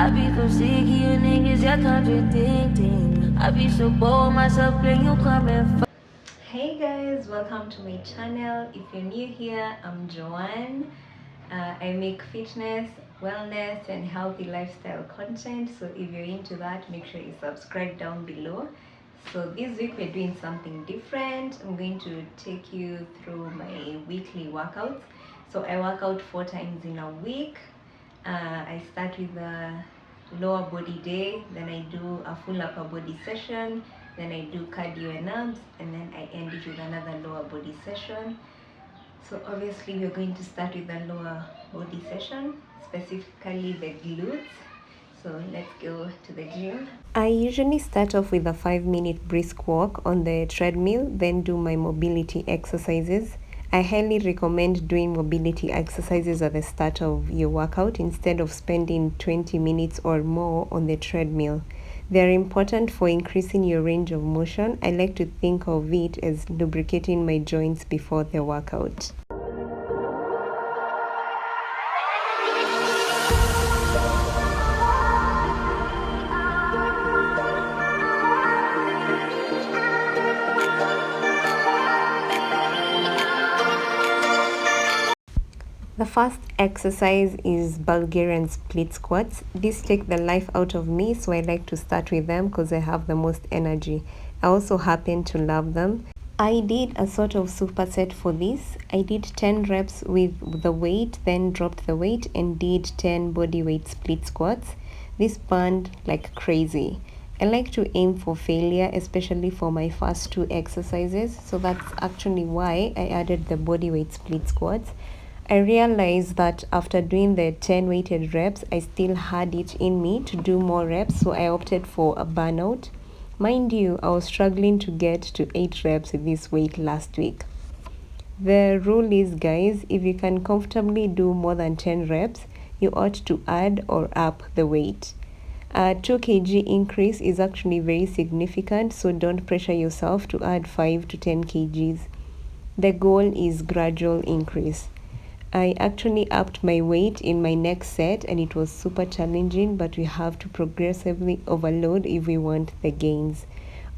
I be so sick of you niggas, you're contradicting. I be so bored myself, can you come and Hey guys, welcome to my channel. If you're new here, I'm Joanne. I make fitness, wellness and healthy lifestyle content, so if you're into that, make sure you subscribe down below. So this week we're doing something different. I'm going to take you through my weekly workouts. So I work out 4 times in a week. I start with a lower body day, then I do a full upper body session, then I do cardio and abs, and then I end it with another lower body session. So obviously we're going to start with the lower body session, specifically the glutes. So let's go to the gym. I usually start off with a 5-minute brisk walk on the treadmill, then do my mobility exercises. I highly recommend doing mobility exercises at the start of your workout instead of spending 20 minutes or more on the treadmill. They are important for increasing your range of motion. I like to think of it as lubricating my joints before the workout. The first exercise is Bulgarian Split squats. These take the life out of me, so I like to start with them because I have the most energy. I also happen to love them. I did a sort of superset for this. I did 10 reps with the weight, then dropped the weight and did 10 body weight split squats. This burned like crazy. I like to aim for failure, especially for my first 2 exercises, so that's actually why I added the body weight split squats. I realized that after doing the 10 weighted reps, I still had it in me to do more reps, so I opted for a burnout. Mind you, I was struggling to get to 8 reps with this weight last week. The rule is, guys, if you can comfortably do more than 10 reps, you ought to add or up the weight. A 2 kg increase is actually very significant, so don't pressure yourself to add 5 to 10 kgs. The goal is gradual increase. I actually upped my weight in my next set and it was super challenging, but we have to progressively overload if we want the gains.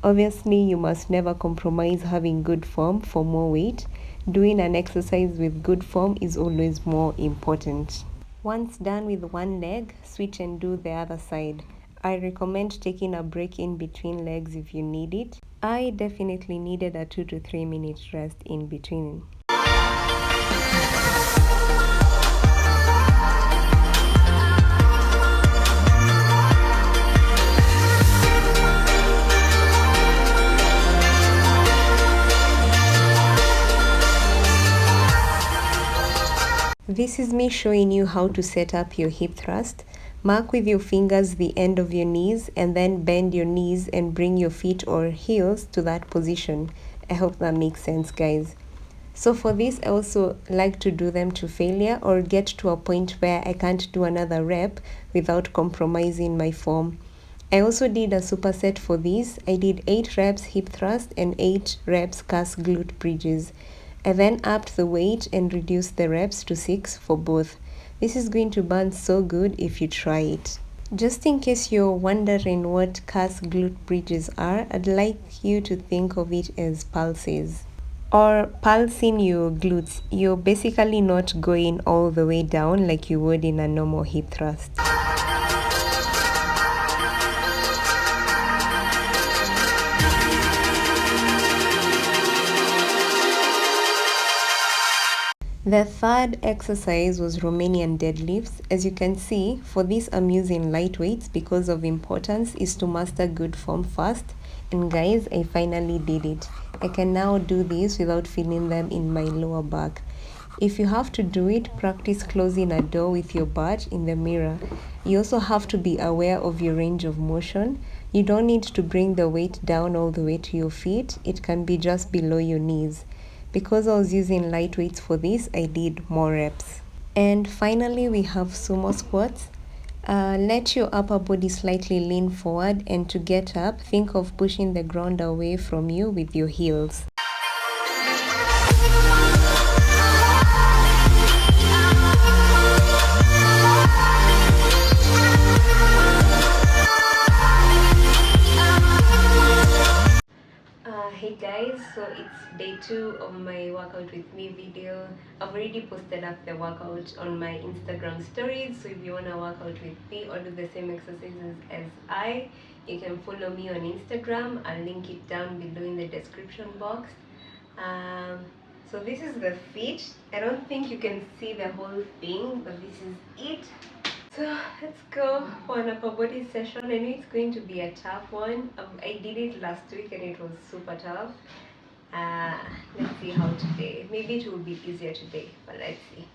Obviously, you must never compromise having good form for more weight. Doing an exercise with good form is always more important. Once done with one leg, switch and do the other side. I recommend taking a break in between legs if you need it. I definitely needed a 2 to 3 minute rest in between. This is me showing you how to set up your hip thrust. Mark with your fingers the end of your knees and then bend your knees and bring your feet or heels to that position. I hope that makes sense, guys. So for this, I also like to do them to failure or get to a point where I can't do another rep without compromising my form. I also did a superset for this. I did 8 reps hip thrust and 8 reps calf glute bridges. I then upped the weight and reduced the reps to 6 for both. This is going to burn so good if you try it. Just in case you're wondering what calf glute bridges are, I'd like you to think of it as pulses. Or pulsing your glutes. You're basically not going all the way down like you would in a normal hip thrust. The third exercise was Romanian deadlifts. As you can see, for this I'm using light weights because of importance is to master good form first. And guys, I finally did it. I can now do this without feeling them in my lower back. If you have to do it, practice closing a door with your butt in the mirror. You also have to be aware of your range of motion. You don't need to bring the weight down all the way to your feet. It can be just below your knees. Because I was using light weights for this, I did more reps. And finally, we have sumo squats. Let your upper body slightly lean forward, and to get up, think of pushing the ground away from you with your heels. So it's day 2 of my workout with me video. I've already posted up the workout on my Instagram stories, so if you want to work out with me or do the same exercises as you can follow me on Instagram. I'll link it down below in the description box. So this is the fit. I don't think you can see the whole thing, but this is it. So let's go for an upper body session. I know it's going to be a tough one. I did it last week and it was super tough. Let's see how today. Maybe it will be easier today, but let's see.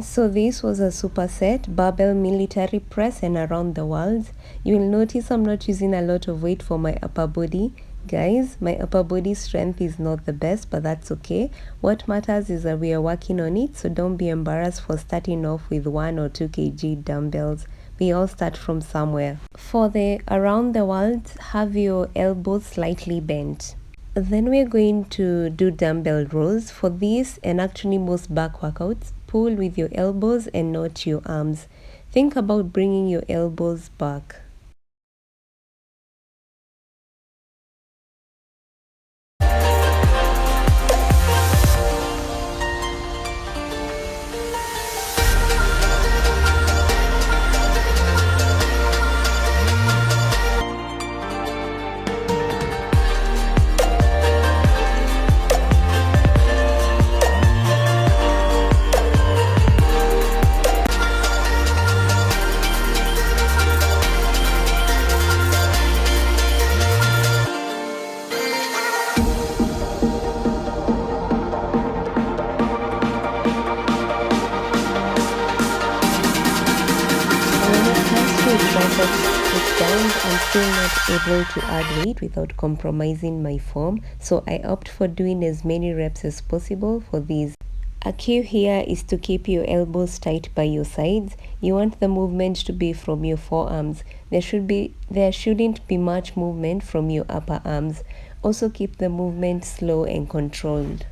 So this was a superset barbell military press and around the world. You will notice I'm not using a lot of weight for my upper body. Guys, my upper body strength is not the best, but that's okay. What matters is that we are working on it, so don't be embarrassed for starting off with 1 or 2 kg dumbbells. We all start from somewhere. For the around the world, have your elbows slightly bent. Then we're going to do dumbbell rows. For this and actually most back workouts, pull with your elbows and not your arms. Think about bringing your elbows back. I'm still not able to add weight without compromising my form, so I opt for doing as many reps as possible for these. A cue here is to keep your elbows tight by your sides. You want the movement to be from your forearms. There shouldn't be much movement from your upper arms. Also keep the movement slow and controlled.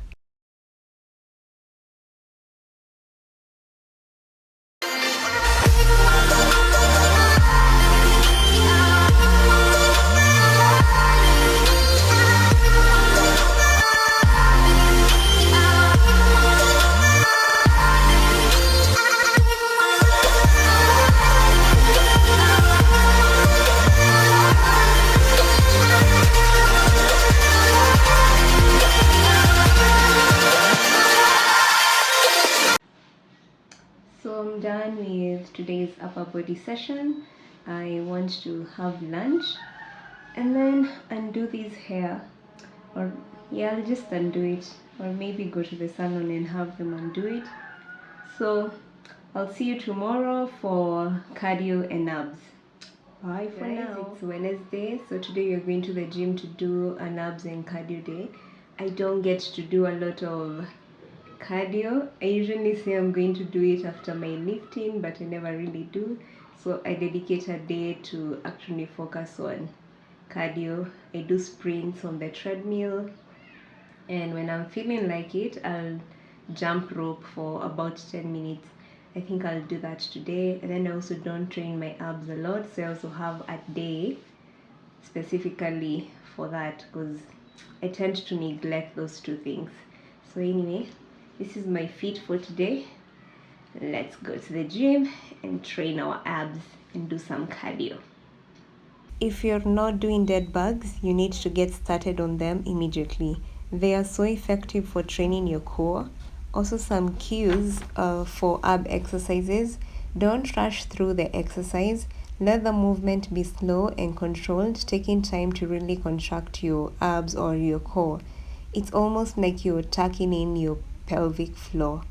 So I'm done with today's upper body session. I want to have lunch and then undo this hair, or yeah, I'll just undo it, or maybe go to the salon and have them undo it. So I'll see you tomorrow for cardio and abs. Bye for now. It's Wednesday, so today we're going to the gym to do an abs and cardio day. I don't get to do a lot of cardio. I usually say I'm going to do it after my lifting, but I never really do. So I dedicate a day to actually focus on cardio. I do sprints on the treadmill, and when I'm feeling like it, I'll jump rope for about 10 minutes. I think I'll do that today. And then I also don't train my abs a lot, so I also have a day specifically for that because I tend to neglect those two things. So anyway, this is my fit for today. Let's go to the gym and train our abs and do some cardio. If you're not doing Deadbugs, you need to get started on them immediately. They are so effective for training your core. Also some cues for ab exercises. Don't rush through the exercise. Let the movement be slow and controlled, taking time to really contract your abs or your core. It's almost like you're tucking in your pelvic floor.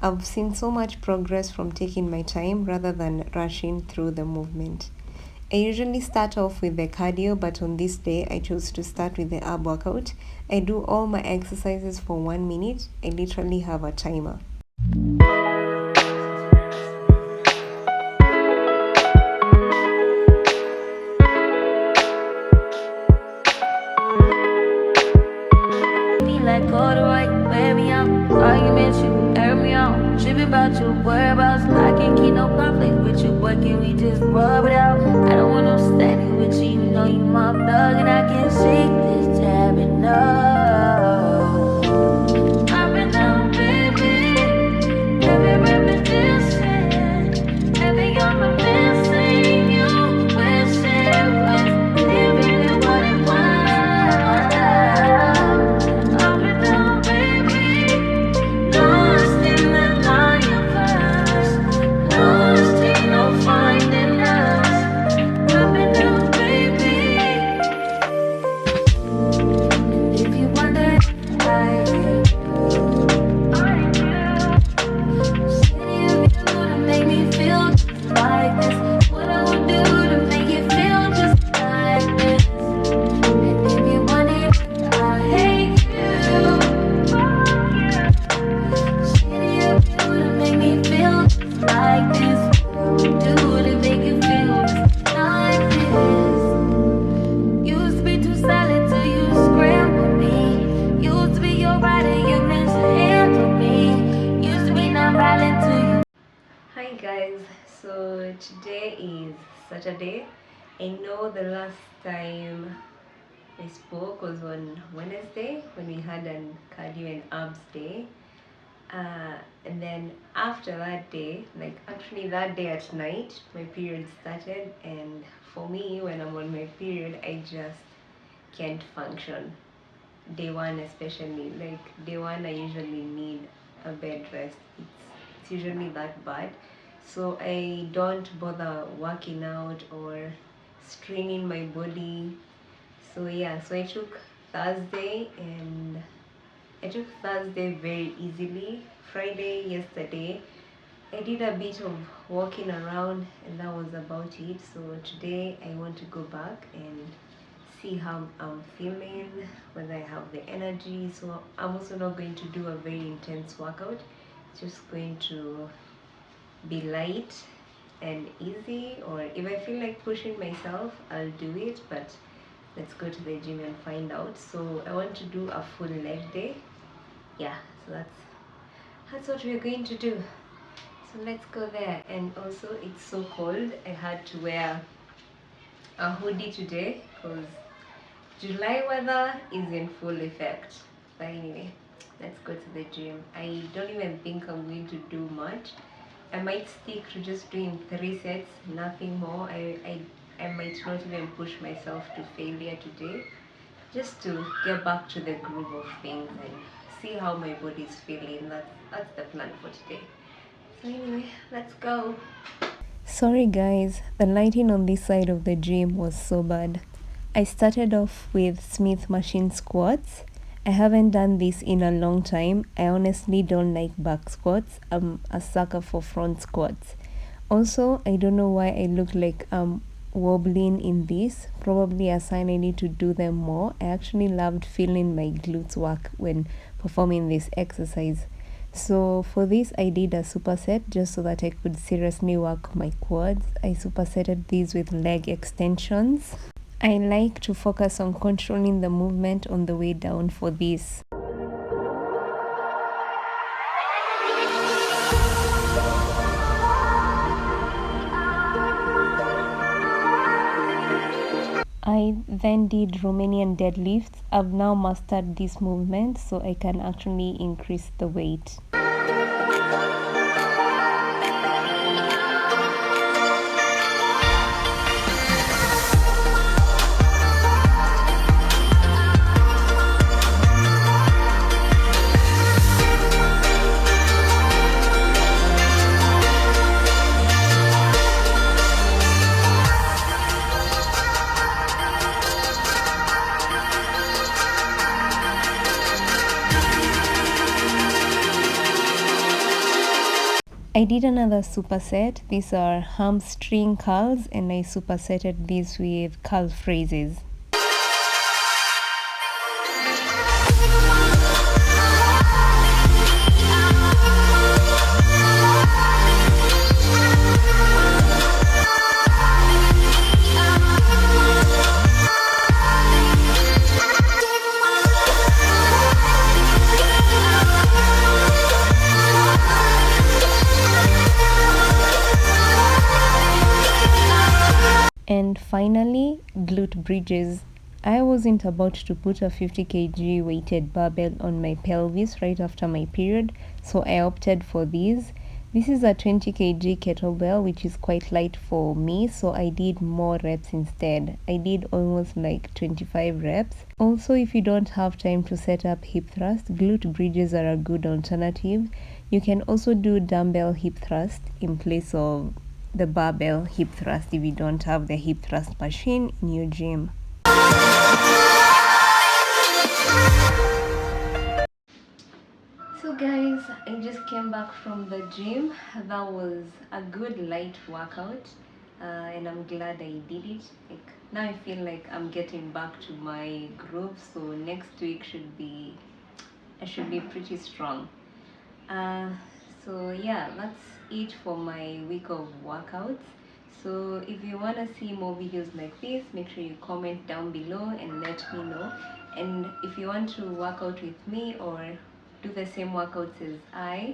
I've seen so much progress from taking my time rather than rushing through the movement. I usually start off with the cardio, but on this day I chose to start with the ab workout. I do all my exercises for 1 minute. I literally have a timer. Like corduroy, wear me out. Arguments, you air me out. Tripping about your whereabouts. I can't keep no conflict with you, boy. Can we just rub it out? I don't want no standing with you. You know you my thug, and I can't shake this tabbing up. Up and down, baby. Every repetition. Every I'm missing you. Wish it was living what it was. Hi guys, so today is Saturday. I know the last time I spoke was on Wednesday when we had an cardio and abs day. And then after that day, like actually that day at night, my period started, and for me, when I'm on my period, I just can't function. Day one especially, like day one I usually need a bed rest. It's usually that bad, so I don't bother working out or straining my body. So yeah, so I took Thursday very easily. Friday, yesterday, I did a bit of walking around, and that was about it. So today I want to go back and see how I'm feeling, whether I have the energy. So I'm also not going to do a very intense workout. It's just going to be light and easy, or if I feel like pushing myself, I'll do it, but let's go to the gym and find out. So I want to do a full leg day. Yeah, so that's what we're going to do. So let's go there. And also it's so cold, I had to wear a hoodie today because July weather is in full effect. But anyway, let's go to the gym. I don't even think I'm going to do much. I might stick to just doing 3 sets, nothing more. I might not even push myself to failure today, just to get back to the groove of things and see how my body's feeling. That's the plan for today. So anyway, let's go. Sorry guys, the lighting on this side of the gym was so bad. I started off with Smith machine squats. I haven't done this in a long time. I honestly don't like back squats. I'm a sucker for front squats. Also, I don't know why I look like I'm wobbling in this. Probably a sign I need to do them more. I actually loved feeling my glutes work when performing this exercise. So for this I did a superset just so that I could seriously work my quads. I supersetted these with leg extensions. I like to focus on controlling the movement on the way down for this. I then did Romanian deadlifts. I've now mastered this movement so I can actually increase the weight. I did another superset. These are hamstring curls, and I supersetted these with calf raises. And finally, glute bridges. I wasn't about to put a 50 kg weighted barbell on my pelvis right after my period, so I opted for these. This is a 20 kg kettlebell, which is quite light for me, so I did more reps instead. I did almost like 25 reps. Also, if you don't have time to set up hip thrust, glute bridges are a good alternative. You can also do dumbbell hip thrust in place of the barbell hip thrust if you don't have the hip thrust machine in your gym. So guys, I just came back from the gym. That was a good light workout, and I'm glad I did it. Like, now I feel like I'm getting back to my groove, so next week I should be pretty strong. Uh, so yeah, that's it for my week of workouts. So if you want to see more videos like this, make sure you comment down below and let me know. And if you want to work out with me or do the same workouts as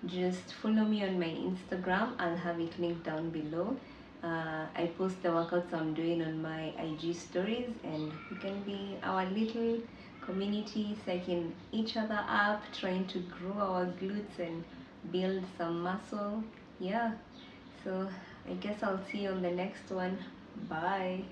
just follow me on my Instagram. I'll have it linked down below. I post the workouts I'm doing on my IG stories, and you can be our little community, psyching each other up, trying to grow our glutes and build some muscle. Yeah, so I guess I'll see you on the next one. Bye.